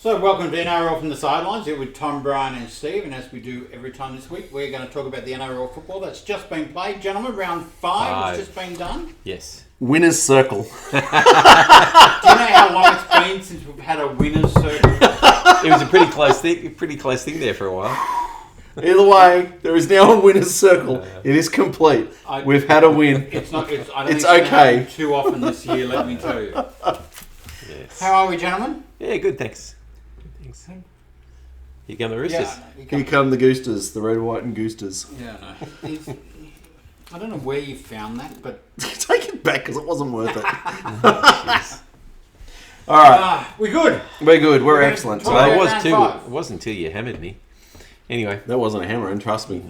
So welcome to NRL from the Sidelines, here with Tom, Brian and Steve, and as we do every time this week, we're going to talk about the NRL football that's just been played. Gentlemen, round 5 has just been done. Yes. Winner's circle. Do you know how long it's been since we've had a winner's circle? It was a pretty close thing there for a while. Either way, there is now a winner's circle. It is complete. We've had a win. It's not. It's, I don't It's think okay. It's too often this year, let me tell you. Yes. How are we, gentlemen? Yeah, good, thanks. Here come the Roosters. Here come the Goosters, the red, white and Goosters. Yeah, no. I don't know where you found that, but... Take it back because it wasn't worth it. All right. We're good. We're good. We're excellent. talk Well, about it round 5. wasn't until you hammered me. Anyway. That wasn't a hammering, trust me.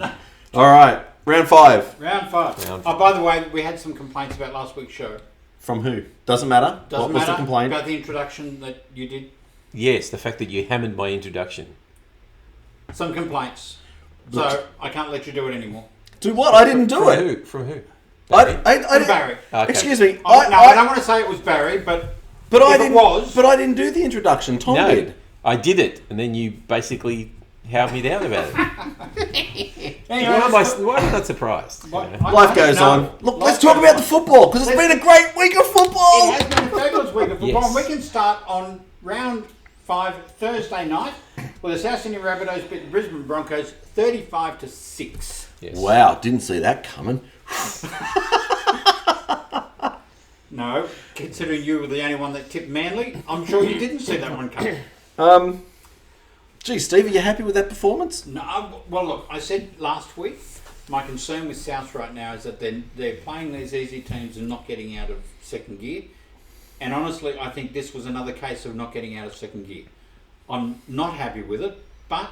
All right. Round 5. Round 5. Oh, by the way, we had some complaints about last week's show. From who? Doesn't matter. Doesn't what matter. was the complaint? About the introduction that you did. Yes, the fact that you hammered my introduction. Some complaints. So I can't let you do it anymore. Do what? I didn't do it. From who? I From Barry. Okay. Excuse me. I don't want to say it was Barry, but I if didn't. it was. But I didn't do the introduction. Tom No, did. I did it, and then you basically howled me down about it. Anyway, Why am I not surprised? Life goes on. Look, let's talk about the football because it's been a great week of football. It has been a fabulous week of football. Yes. And we can start on round 5 Thursday night, where the South Sydney Rabbitohs beat the Brisbane Broncos 35-6. Yes. Wow, didn't see that coming. No, considering you were the only one that tipped Manly, I'm sure you didn't see that one coming. Gee, Steve, are you happy with that performance? No, well, look, I said last week, my concern with South right now is that they're playing these easy teams and not getting out of second gear. And honestly, I think this was another case of not getting out of second gear. I'm not happy with it, but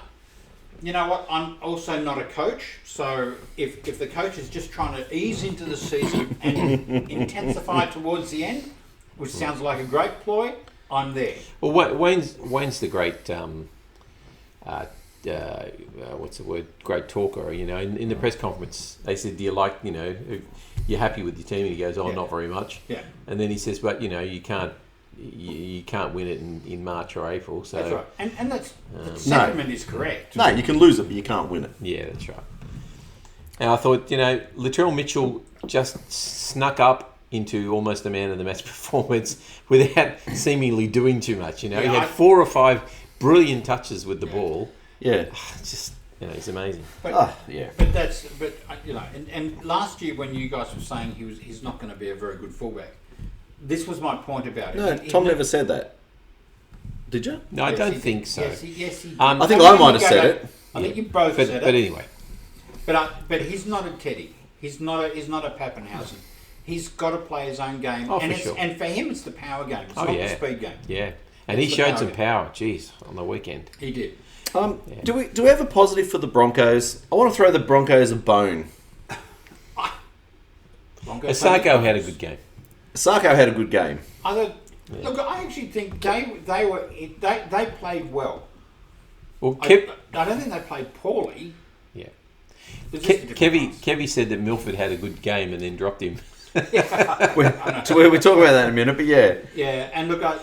you know what? I'm also not a coach, so if the coach is just trying to ease into the season and intensify towards the end, which sounds like a great ploy, I'm there. Well, Wayne's the great, what's the word? Great talker. You know, in the press conference, they said, "Do you like, you know, you're happy with your team?" And he goes, "Oh, Yeah. not very much." Yeah. And then he says, "But you know, you can't win it in March or April." So That's right, and that's the sentiment is correct. No, you can lose it, but you can't win it. yeah, that's right. And I thought, you know, Latrell Mitchell just snuck up into almost a man of the match performance without seemingly doing too much. You know, Yeah, he had 4 or 5 brilliant touches with the ball. Yeah. Just, you know, he's amazing. But, Yeah. but you know, and last year when you guys were saying he's not going to be a very good fullback, this was my point about it. No, Tom never said that. Did you? No, I don't think so. Yes, he did. I think I might have said it. I think you both But said it. anyway, But he's not a Teddy. He's not a Pappenhausen. He's got to play his own game. Oh, and for sure. And for him, it's the power game. It's Oh, not yeah. the speed game. yeah, and That's he the showed power some game. power. Jeez, on the weekend. He did. Do we have a positive for the Broncos? I want to throw the Broncos a bone. Asako had a good game. Sarko had a good game. Look, I actually think they played well. Well, I don't think they played poorly. yeah. It's just a different class. Kevy said that Milford had a good game and then dropped him. We talk about that in a minute, but yeah. Yeah, and look, I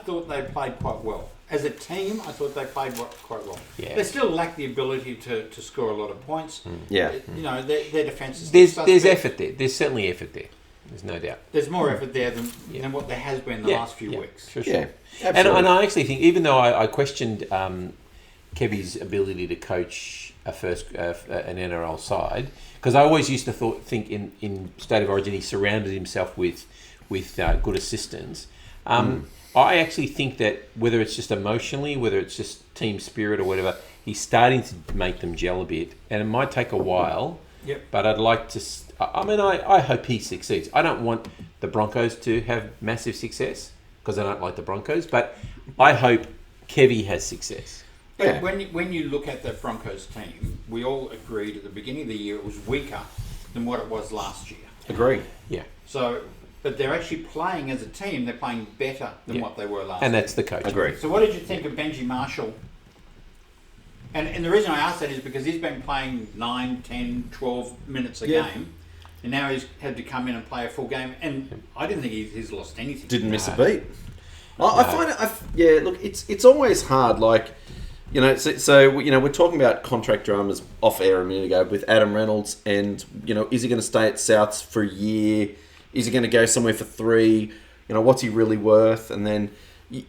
thought they played quite well. As a team, I thought they played quite well. Yeah. They still lack the ability to score a lot of points. Yeah. You know, their defence is There's suspect. effort there. There's certainly effort there. There's no doubt. There's more effort there than what there has been the last few weeks. For sure. Yeah, And absolutely. I actually think, even though I questioned Kevy's ability to coach an NRL side, because I always used to think in State of Origin he surrounded himself with good assistants. I actually think that whether it's just emotionally, whether it's just team spirit or whatever, he's starting to make them gel a bit, and it might take a while. Yep. But I'd like to. I hope he succeeds. I don't want the Broncos to have massive success because I don't like the Broncos, but I hope Kevy has success. But Yeah. when you look at the Broncos team, we all agreed at the beginning of the year it was weaker than what it was last year. Agree. Yeah. So, but they're actually playing as a team. They're playing better than what they were last year. And that's the coach. Agree. So what did you think of Benji Marshall? And the reason I ask that is because he's been playing 9, 10, 12 minutes a game. And now he's had to come in and play a full game. And I didn't think he's lost anything. Didn't miss a beat. I find it. Look, it's always hard. Like, so we're talking about contract dramas off air a minute ago with Adam Reynolds, and is he going to stay at Souths for a year? Is he going to go somewhere for 3? What's he really worth? And then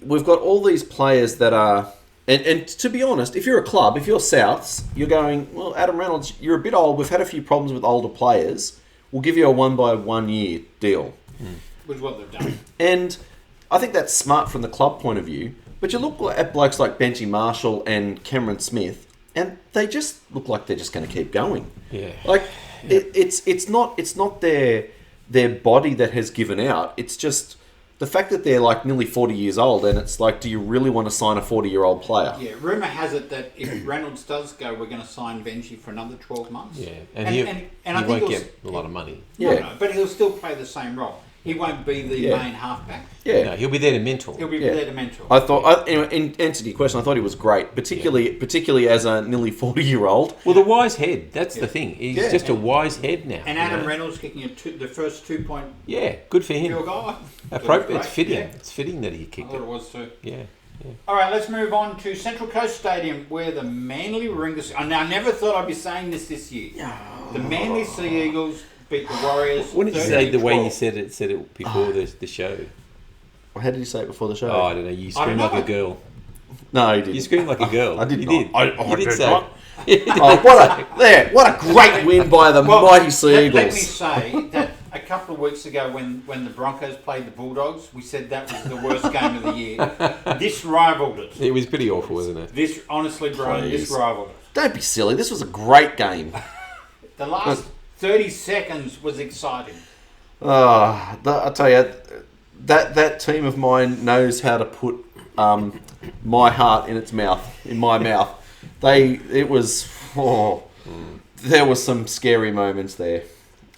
we've got all these players that are. And to be honest, if you're a club, if you're Souths, you're going, well, Adam Reynolds, you're a bit old. We've had a few problems with older players. We'll give you a 1 year deal. Which is what they've done. And I think that's smart from the club point of view. But you look at blokes like Benji Marshall and Cameron Smith, and they just look like they're just going to keep going. Yeah. Like, it's not their body that has given out. It's just the fact that they're like nearly 40 years old, and it's like, do you really want to sign a 40-year-old player? Yeah, rumour has it that if Reynolds does go, we're going to sign Benji for another 12 months. Yeah, and he I think won't get a lot of money. Yeah. No, but he'll still play the same role. He won't be the main halfback. Yeah. No, he'll be there to mentor. He'll be there to mentor. I thought, in answer to your question, I thought he was great, particularly as a nearly 40-year-old. Well, the wise head, that's the thing. He's just a wise head now. And Adam Reynolds kicking the first 2-point Yeah, good for him. field goal. Appropriate. It's fitting. Yeah. It's fitting that he I kicked thought it. it was too. Yeah. All right, let's move on to Central Coast Stadium, where the Manly Warringah... I never thought I'd be saying this year. The Manly Sea Eagles beat the Warriors. Wouldn't you say the way you said it before the show? How did you say it before the show? Oh, I don't know. You screamed like a girl. No, you didn't. You screamed like a girl. I did you not. Did. You did say. Not. What a great win by the mighty Sea Eagles. Let me say that a couple of weeks ago when the Broncos played the Bulldogs, we said that was the worst game of the year. This rivaled it. It was pretty awful, wasn't it? This, honestly, Brian, this rivaled it. Don't be silly. This was a great game. The last 30 seconds was exciting. I tell you, that team of mine knows how to put my heart in its mouth, in my mouth. There was some scary moments there.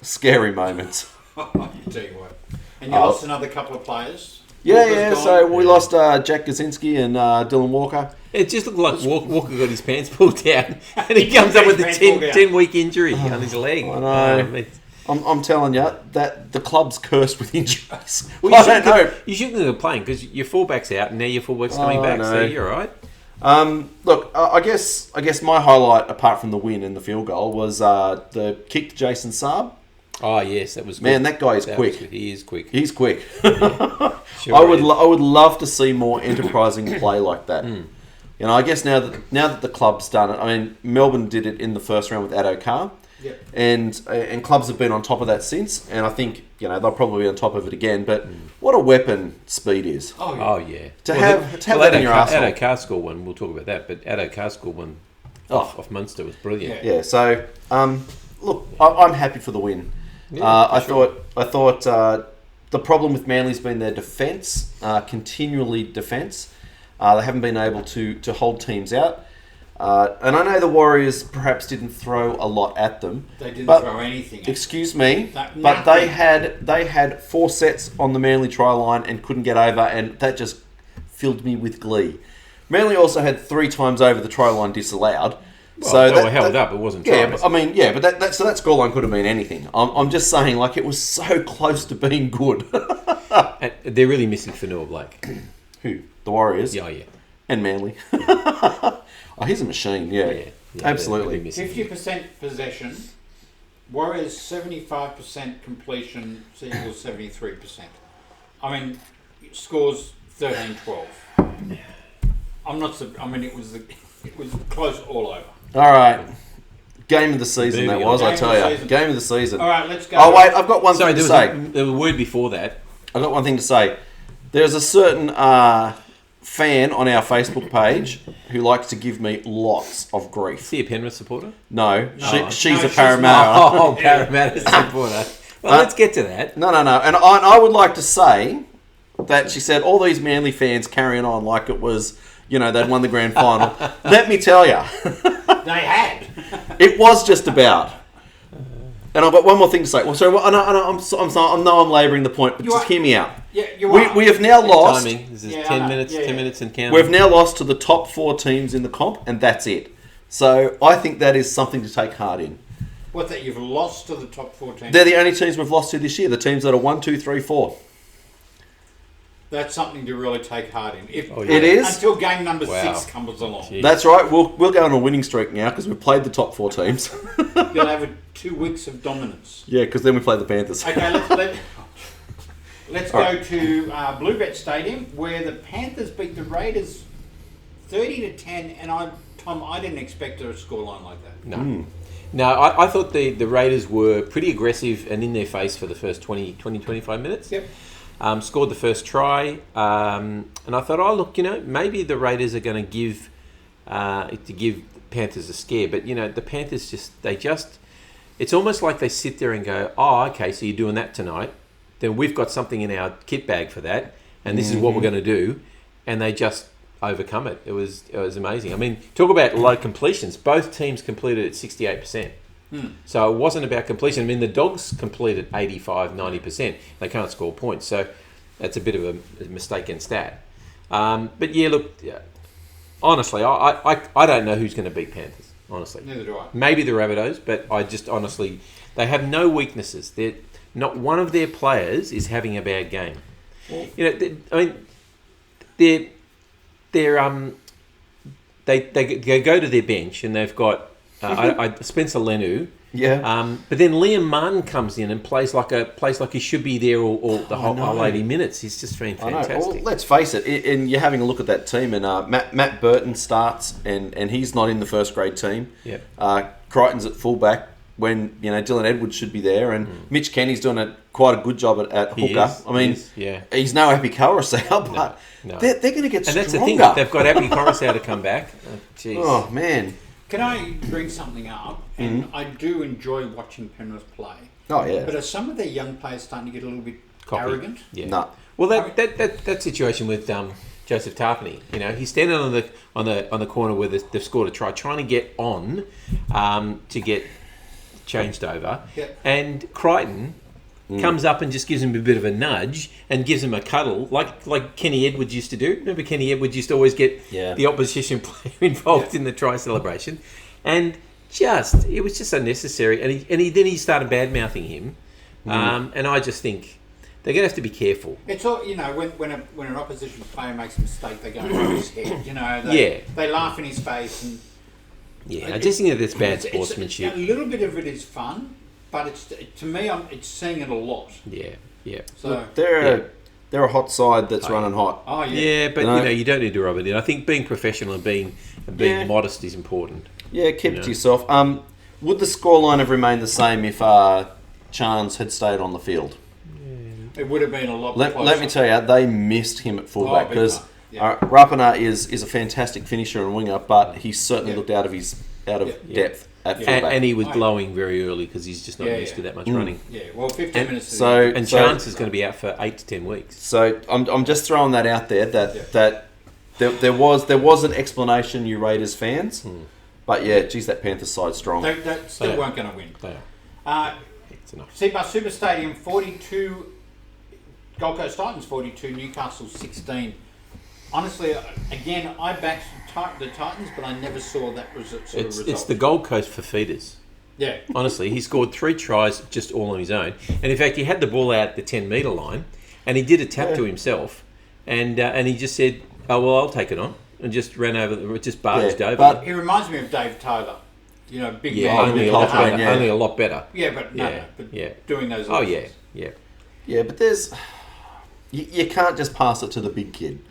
Scary moments. I'll tell you what. And you lost another couple of players. Yeah. So we lost Jack Kaczynski and Dylan Walker. It just looked like Walker got his pants pulled down, and he comes up with a 10-week injury on his leg. I know. I'm telling you that the club's cursed with injuries. Well, I don't know. You shouldn't have playing because your fullback's out, and now your fullback's coming back. So you're all right. Look, I guess my highlight, apart from the win and the field goal, was the kick to Jason Saab. Oh yes, that was good. Man, that guy is quick. He is quick. He's quick. Sure I would love to see more enterprising play like that. I guess now that the club's done it, I mean, Melbourne did it in the first round with Addo Carr. Yep. And clubs have been on top of that since, and I think they'll probably be on top of it again. But what a weapon speed is! Oh yeah. To have that in your arsenal. Addo Carr scored one. We'll talk about that. But Addo Carr scored one off Munster was brilliant. Yeah. So look, I'm happy for the win. Yeah, I thought the problem with Manly's been their defence, continually defence. They haven't been able to hold teams out. And I know the Warriors perhaps didn't throw a lot at them. They didn't throw anything at them. Excuse me, but they had 4 sets on the Manly try line and couldn't get over, and that just filled me with glee. Manly also had 3 times over the try line disallowed. Well, so they were held up. It wasn't tries. But that scoreline could have been anything. I'm just saying, like, it was so close to being good. They're really missing Fanua Blake. Who? The Warriors? Yeah. And Manly. He's a machine, yeah absolutely. 50% possession, Warriors 75% completion, Seagulls 73%. I mean, scores 13-12. It was close all over. All right. Game of the season that was, I tell you. Game of the season. All right, let's go. Oh, wait, I've got one thing to say. There was a word before that. I've got one thing to say. There's a certain fan on our Facebook page who likes to give me lots of grief. Is he a Penrith supporter? No, she's a she's Parramatta. Parramatta supporter. Well, let's get to that. No. And I would like to say that she said all these Manly fans carrying on like it was, they'd won the grand final. Let me tell you. They had. It was just about. And I've got one more thing to say. Well, sorry, I'm labouring the point, but just hear me out. Yeah, we have now lost. Timing. This is 10 minutes. 10 minutes and counting. We've now lost to the top 4 teams in the comp, and that's it. So I think that is something to take heart in. What, that you've lost to the top 4 teams? They're the only teams we've lost to this year. The teams that are 1, 2, 3, 4. That's something to really take heart in. It is. Until game number Wow. 6 comes along. Jeez. That's right. We'll go on a winning streak now because we've played the top 4 teams. You'll have 2 weeks of dominance. Yeah, because then we play the Panthers. Okay, let's go to Bluebet Stadium, where the Panthers beat the Raiders 30-10, and Tom, I didn't expect a scoreline like that. No. No, I thought the Raiders were pretty aggressive and in their face for the first 20-25 minutes. Yep. Scored the first try, and I thought, oh look, maybe the Raiders are going to give the Panthers a scare, but the Panthers it's almost like they sit there and go, oh okay, so you're doing that tonight, then we've got something in our kit bag for that, and this is what we're going to do, and they just overcome it. It was amazing. I mean, talk about low completions. Both teams completed at 68%. So it wasn't about completion. I mean, the Dogs completed 85, 90%. They can't score points. So that's a bit of a mistaken stat. But yeah, look, honestly, I don't know who's going to beat Panthers, honestly. Neither do I. Maybe the Rabbitohs, but I just honestly, they have no weaknesses. Not one of their players is having a bad game. Well, they go to their bench and they've got Spencer Lenu. Yeah. But then Liam Martin comes in and plays like he should be there all the whole 80 minutes. He's just been fantastic. Well, let's face it, and you're having a look at that team, and Matt Burton starts, and he's not in the first grade team. Yeah. Crichton's at fullback when Dylan Edwards should be there, and Mitch Kenny's doing quite a good job at hooker. He's no Happy Coruscant, but No. they're going to get stronger. And that's the thing, they've got Happy Coruscant to come back. Oh man. Can I bring something up? And I do enjoy watching Penrith play. Oh yeah. But are some of their young players starting to get a little bit Cocky. arrogant? Yeah. No. Well, that situation with Joseph Tarpany, he's standing on the corner where they've scored a try, trying to get on to get changed over, and Crichton comes up and just gives him a bit of a nudge and gives him a cuddle, like Kenny Edwards used to do. Remember, Kenny Edwards used to always get the opposition player involved in the try celebration, and it was just unnecessary. And he started bad mouthing him, and I just think they're going to have to be careful. It's all when an opposition player makes a mistake, they go over his head. They laugh in his face and. Yeah, I just think that that's bad sportsmanship. A little bit of it is fun, but to me, it's seeing it a lot. Yeah. So look, they're a hot side that's running hot. Oh yeah. Yeah, but you don't need to rub it in. I think being professional and being modest is important. Yeah, keep it to yourself. Would the scoreline have remained the same if Chance had stayed on the field? It would have been a lot closer. Let me tell you, they missed him at fullback because Yeah. Rapana is a fantastic finisher and winger, but he certainly looked out of depth at fullback. And he was blowing very early because he's just not used to that much running. Yeah, well, 15 minutes. And Chance is going to be out for 8 to 10 weeks. So I'm just throwing that out there that there was an explanation, you Raiders fans, but geez, that Panthers side's strong. They still weren't going to win. They are. It's enough. Seabus Super Stadium 42, Gold Coast Titans 42, Newcastle 16. Honestly, again, I backed the Titans, but I never saw that result. It's the Gold Coast for feeders. Yeah. Honestly, he scored 3 tries just all on his own. And in fact, he had the ball out the 10-metre line, and he did a tap to himself, and he just said, oh, well, I'll take it on, and just ran over, just barged over. But he reminds me of Dave Taylor. Big man. Only a lot better. Yeah, but doing those. Oh, yeah. Yeah, but there's... You can't just pass it to the big kid.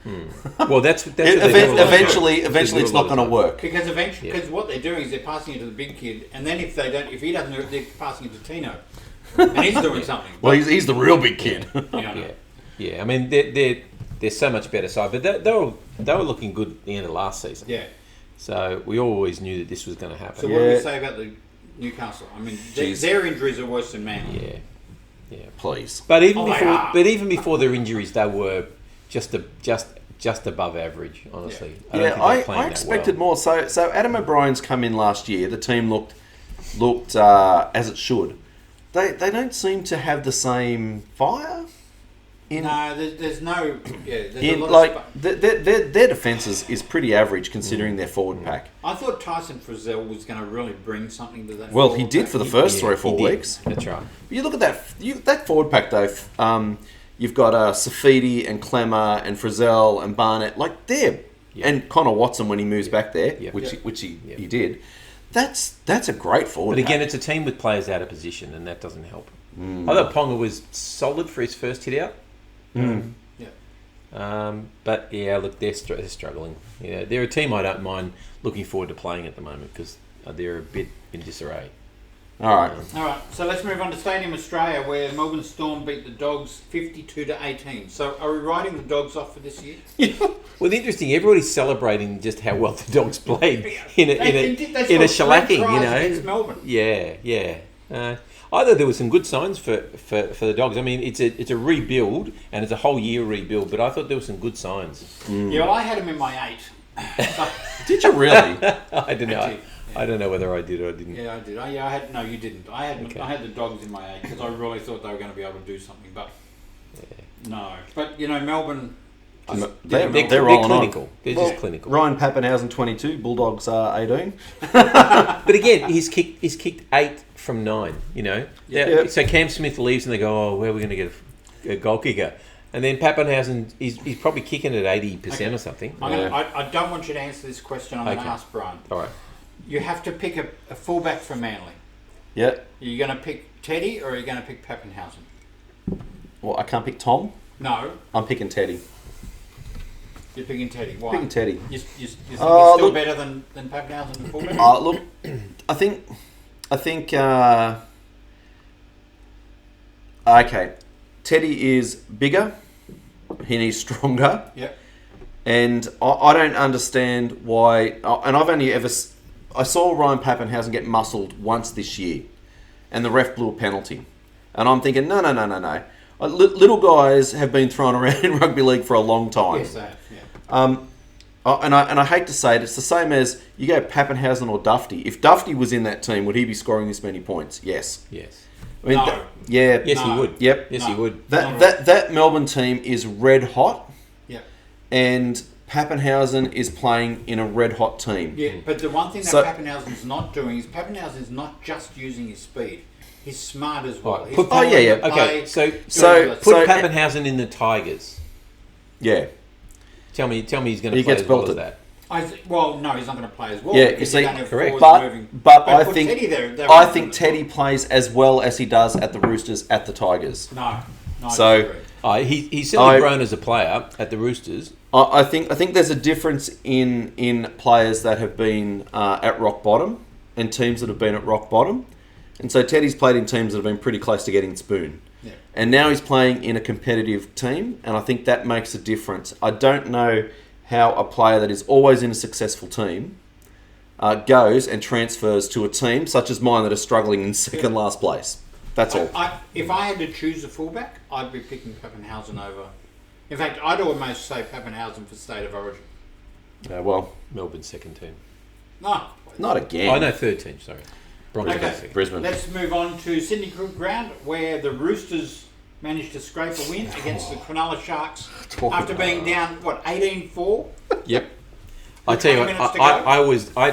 Well, that's eventually it's not going to work. Because what they're doing is they're passing it to the big kid, and then if he doesn't do it, they're passing it to Tino, and he's doing something. Well, he's the real big kid. Yeah. I mean, they're so much better side, but they were looking good at the end of last season. Yeah. So we always knew that this was going to happen. So what do we say about the Newcastle? I mean, their injuries are worse than Manly. Yeah, please. But even before their injuries, they were just above average. Honestly, I expected more. So Adam O'Brien's come in last year. The team looked as it should. They don't seem to have the same fire. There's no. Their defence is pretty average considering their forward pack. I thought Tyson Frizzell was going to really bring something to that. Well, he did for the first 3 or 4 weeks. That's right. You look at that forward pack though. You've got Safidi and Clemmer and Frizzell and Barnett. Like, they're... Yeah. And Connor Watson when he moves back there, Yeah. which he did. That's a great forward. But again, it's a team with players out of position, and that doesn't help. I thought Ponga was solid for his first hit out. But yeah, look, they're struggling. Yeah, they're a team I don't mind looking forward to playing at the moment because they're a bit in disarray. All right. So let's move on to Stadium Australia, where Melbourne Storm beat the Dogs 52-18. So are we writing the Dogs off for this year? Well, the interesting, everybody's celebrating just how well the Dogs played in a shellacking, you know. Against Melbourne. Yeah. I thought there were some good signs for the Dogs. I mean, it's a rebuild and it's a whole year rebuild, but I thought there were some good signs. Yeah, well, I had them in my 8. So, Did you really? I don't know. I don't know whether I did or I didn't. yeah, I did. I had no, you didn't. I had the Dogs in my 8 because I really thought they were going to be able to do something, but no. But you know, Melbourne. They're They're rolling clinical. on. They're just clinical. Ryan Pappenhausen 22, Bulldogs 18. But again, he's kicked 8 from 9. You know. Yeah. So Cam Smith leaves and they go, oh, where are we going to get a goal kicker? And then Pappenhausen, he's probably kicking at 80% or something. I don't want you to answer this question. I'm going to ask Brian. All right. You have to pick a fullback for Manly. Yeah. Are you going to pick Teddy or are you going to pick Pappenhausen? Well, I can't pick Tom. No, I'm picking Teddy. you're picking Teddy. Why? Picking Teddy. You think he's still look- better than Pappenhausen for fullback? Look, I think. Okay, Teddy is bigger. He's stronger. Yep. And I don't understand why. And I've only ever. I saw Ryan Pappenhausen get muscled once this year, and the ref blew a penalty. And I'm thinking, no. Little guys have been thrown around in rugby league for a long time. Yes, they have. Yeah. And I hate to say it, it's the same as you go Pappenhausen or Dufty. If Dufty was in that team, would he be scoring this many points? Yes. I mean, No. yeah. Yes, he would. Yep. Yes, No. he would. That Melbourne team is red hot, Yeah. and Pappenhausen is playing in a red hot team. Yeah, but the one thing that So- Pappenhausen's not doing is Pappenhausen's not just using his speed. He's smart as well. Right. He's Put- calling yeah. the Okay, play. so Put put so- Pappenhausen in the Tigers. Yeah. Tell me he's going to He play gets as well as belted. that. Well, no, he's not going to play as well. Yeah, because you you see, don't have correct. forwards moving. But I put think Teddy there I with think him as Teddy plays as well as he does at the Roosters at the Tigers. well. No. So- I disagree. He's certainly grown as a player at the Roosters. I think there's a difference in players that have been at rock bottom and teams that have been at rock bottom. And so Teddy's played in teams that have been pretty close to getting spoon. Yeah. And now he's playing in a competitive team, and I think that makes a difference. I don't know how a player that is always in a successful team goes and transfers to a team such as mine that are struggling in second last place. That's all. If I had to choose a fullback, I'd be picking Pappenhausen over. In fact, I'd almost say Pappenhausen for State of Origin. Well, Melbourne's second team. No. not again. Oh, no, third team, sorry. Broncos Okay. second. Brisbane. Let's move on to Sydney Cricket Ground, where the Roosters managed to scrape a win against the Cronulla Sharks after being down 18-4. Yep. I tell you 20 minutes to what,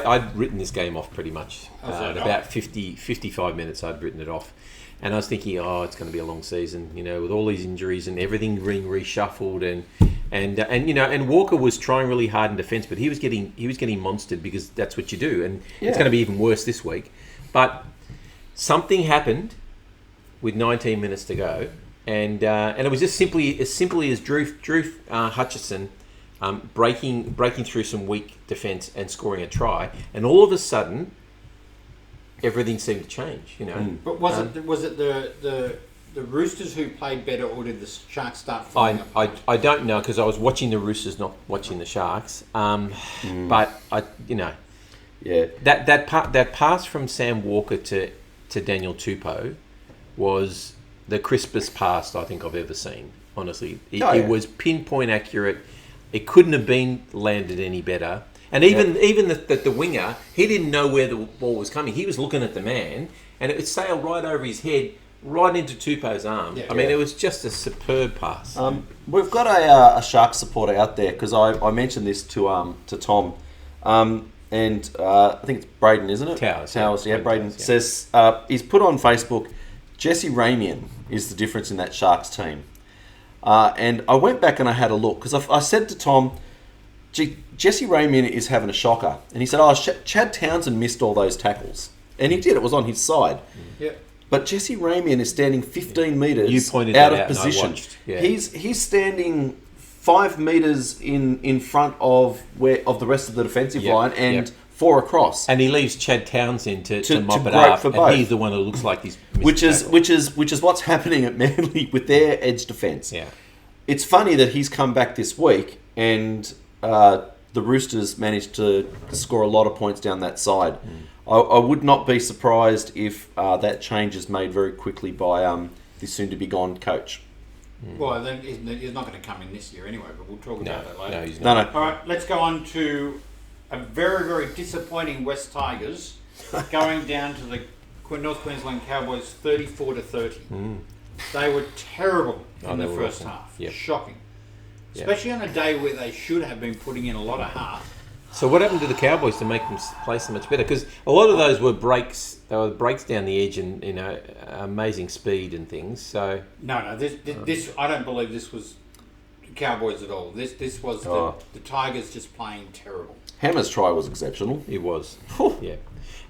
go? I'd written this game off pretty much. that About 55 minutes I'd written it off. And I was thinking, it's going to be a long season, with all these injuries and everything being reshuffled and Walker was trying really hard in defence, but he was getting monstered because that's what you do, and it's going to be even worse this week. But something happened with 19 minutes to go, and it was just simply as Drew Hutchison breaking through some weak defence and scoring a try, and all of a sudden everything seemed to change. But was it the Roosters who played better, or did the Sharks start falling apart? I don't know because I was watching the Roosters, not watching the Sharks. But that pass from Sam Walker to Daniel Tupou was the crispest pass I think I've ever seen. Honestly, it was pinpoint accurate. It couldn't have been landed any better. And even the winger, he didn't know where the ball was coming. He was looking at the man, and it sailed right over his head, right into Tupou's arm. Yeah. I mean, it was just a superb pass. We've got a Sharks supporter out there because I mentioned this to Tom, and I think it's Braden, isn't it? Towers. Yeah, Braden Towers, yeah. says he's put on Facebook. Jesse Ramian is the difference in that Sharks team. And I went back and I had a look because I said to Tom, gee, Jesse Ramian is having a shocker. And he said, Chad Townsend missed all those tackles. And he did. It was on his side. Yeah. But Jesse Ramian is standing 15 metres You pointed out that of out and I position. watched. Yeah. He's standing 5 metres in front of the rest of the defensive Yep, line and yep. 4 across. And he leaves Chad Townsend to mop it grope up, for and both. he's the one who looks like he's missed Which a is tackle. what's happening at Manly with their edge defence. Yeah. It's funny that he's come back this week and the Roosters managed to score a lot of points down that side. I would not be surprised if that change is made very quickly by the soon-to-be-gone coach. Well, then he's not going to come in this year anyway, but we'll talk about that later. No, he's not. No. All right, let's go on to a very, very disappointing West Tigers going down to the North Queensland Cowboys 34-30. They were terrible in the they were first awful. half. Yep. Shocking. Yep. Especially on a day where they should have been putting in a lot of heart. So what happened to the Cowboys to make them play so much better? Because a lot of those were breaks. They were breaks down the edge and amazing speed and things. So No, this I don't believe this was Cowboys at all. This was the Tigers just playing terrible. Hammer's try was exceptional. it was, Whew. yeah.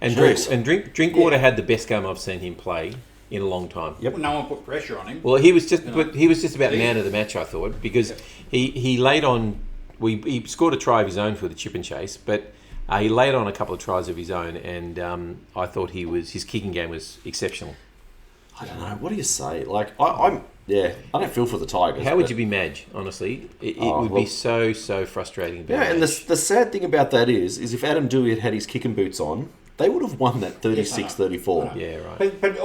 And Jeez. Drinkwater had the best game I've seen him play in a long time. Yep. Well, no one put pressure on him. Well, he was just, You know. but he was just about man of the match, I thought, because he laid on. He scored a try of his own for the chip and chase, but he laid on a couple of tries of his own, and I thought his kicking game was exceptional. I don't know. What do you say? Like, I don't feel for the Tigers. How would but- you be Madge? Honestly, it Oh, would well- be so frustrating. Yeah, and the sad thing about that is if Adam Dewey had had his kicking boots on, they would have won that 36-34. I know. Yeah, right. But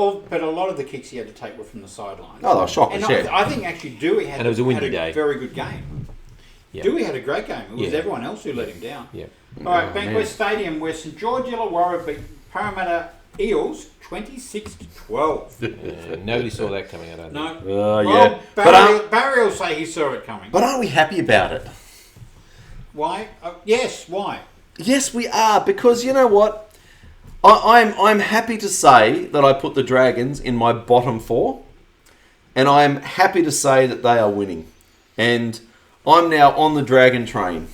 a lot of the kicks he had to take were from the sidelines. Oh, they were shockers, And yeah. I think actually Dewey had And it was a windy had day. very good game. Yeah. Dewey had a great game. It was Yeah. everyone else who let him down. Yeah. All right, Oh, Bankwest man. Stadium, where St George Illawarra beat Parramatta Eels 26-12. Nobody saw that coming. I don't think. No. Yeah. Barry will say he saw it coming. But aren't we happy about it? Why? Yes, why? Yes, we are, because you know what? I'm happy to say that I put the Dragons in my bottom 4, and I'm happy to say that they are winning. And I'm now on the Dragon train.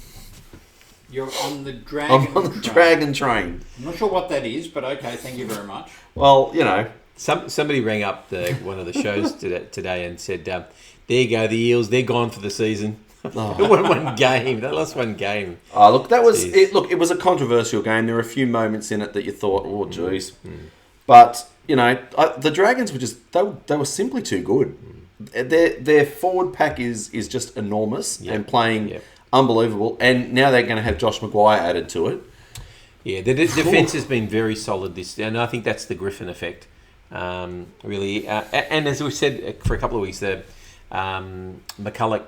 You're on the Dragon I'm on the train. Dragon train. I'm not sure what that is, but okay, thank you very much. Well, you know, Somebody rang up one of the shows today and said, "There you go, the Eels. They're gone for the season. They won one game. They lost one game." look, that was Jeez. it. Look, it was a controversial game. There were a few moments in it that you thought, "Oh, geez," but you know, the Dragons were just they were simply too good. Their forward pack is just enormous and playing unbelievable. And now they're going to have Josh Maguire added to it. Yeah, the defence has been very solid and I think that's the Griffin effect, really. And as we've said for a couple of weeks, the McCulloch,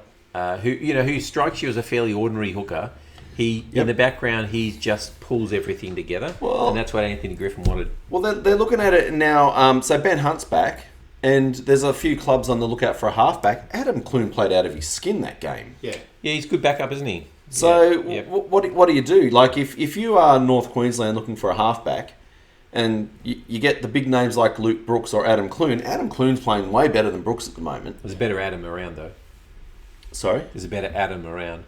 who strikes you as a fairly ordinary hooker, in the background he just pulls everything together, and that's what Anthony Griffin wanted. Well, they're looking at it now. So Ben Hunt's back, and there's a few clubs on the lookout for a halfback. Adam Clune played out of his skin that game. Yeah. Yeah, he's good backup, isn't he? So Yeah. what do you do? Like if you are North Queensland looking for a halfback, and you get the big names like Luke Brooks or Adam Clune. Adam Clune's playing way better than Brooks at the moment. There's a better Adam around though. Sorry, There's a better Adam around.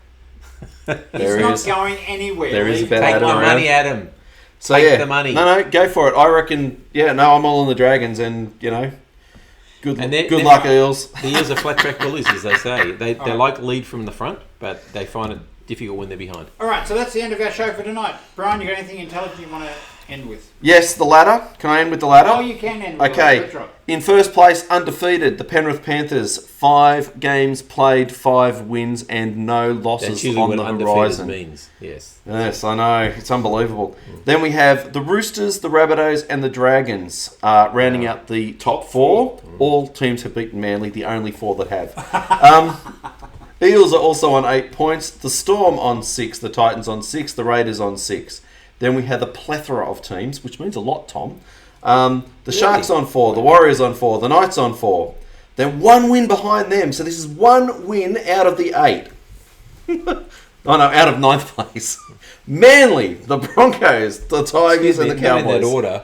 He's not going anywhere. There is a Leave better Take Adam my around. money, Adam. So Take the money. No, go for it. I reckon. Yeah, no, I'm all on the Dragons, and you know, good luck, Eels. The Eels are flat track bullies, as they say. They like lead from the front, but they find it difficult when they're behind. All right, so that's the end of our show for tonight. Brian, you got anything intelligent you want to end with? Yes, the ladder. Can I end with the ladder? Oh, you can end with Okay. That's right. In first place, undefeated, the Penrith Panthers. 5 games played, 5 wins, and no That's losses usually on what the undefeated horizon. means. Yes. Yes, I know. It's unbelievable. Then we have the Roosters, the Rabbitohs, and the Dragons rounding out the top 4. All teams have beaten Manly, the only 4 that have. Eels are also on 8 points. The Storm on 6, the Titans on 6, the Raiders on 6. Then we have a plethora of teams, which means a lot, Tom. The Sharks on 4, the Warriors on 4, the Knights on 4. Then 1 win behind them. So this is 1 win out of the 8. Out of 9th place. Manly, the Broncos, the Tigers, and the Not in that Cowboys. order.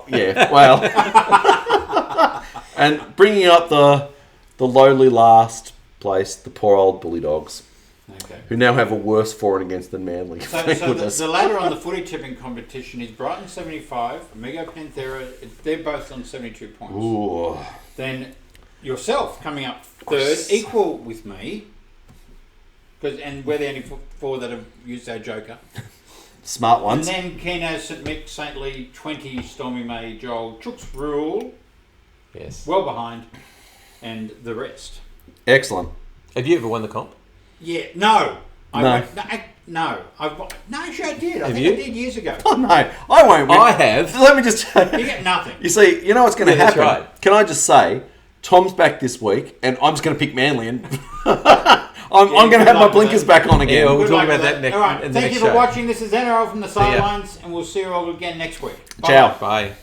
Yeah, well. And bringing up the lowly last place, the poor old Bulldogs, Okay. who now have a worse for and against than Manly. So the ladder on the footy tipping competition is Brighton 75, Amigo Panthera, they're both on 72 points. Ooh. Then yourself coming up third, equal with me, and we're the only four that have used our joker. Smart ones. And then Keno, St Mick, St Lee, 20, Stormy May, Joel, Chooks Rule, Yes. well behind, and the rest. Excellent. Have you ever won the comp? Yeah, no. No. Actually I did. I Have think you? I did years ago. Oh, no. I won't win. I have. Let me just tell You you. get nothing. You see, you know what's going to Yeah, that's happen? right. Can I just say, Tom's back this week, and I'm just going to pick Manly, and I'm going to have my blinkers back on again. Yeah, we'll Good talk luck about with that next. All right, in the thank next you for show. watching. This is NRL from the ya. sidelines, and we'll see you all again next week. Bye. Ciao. Bye.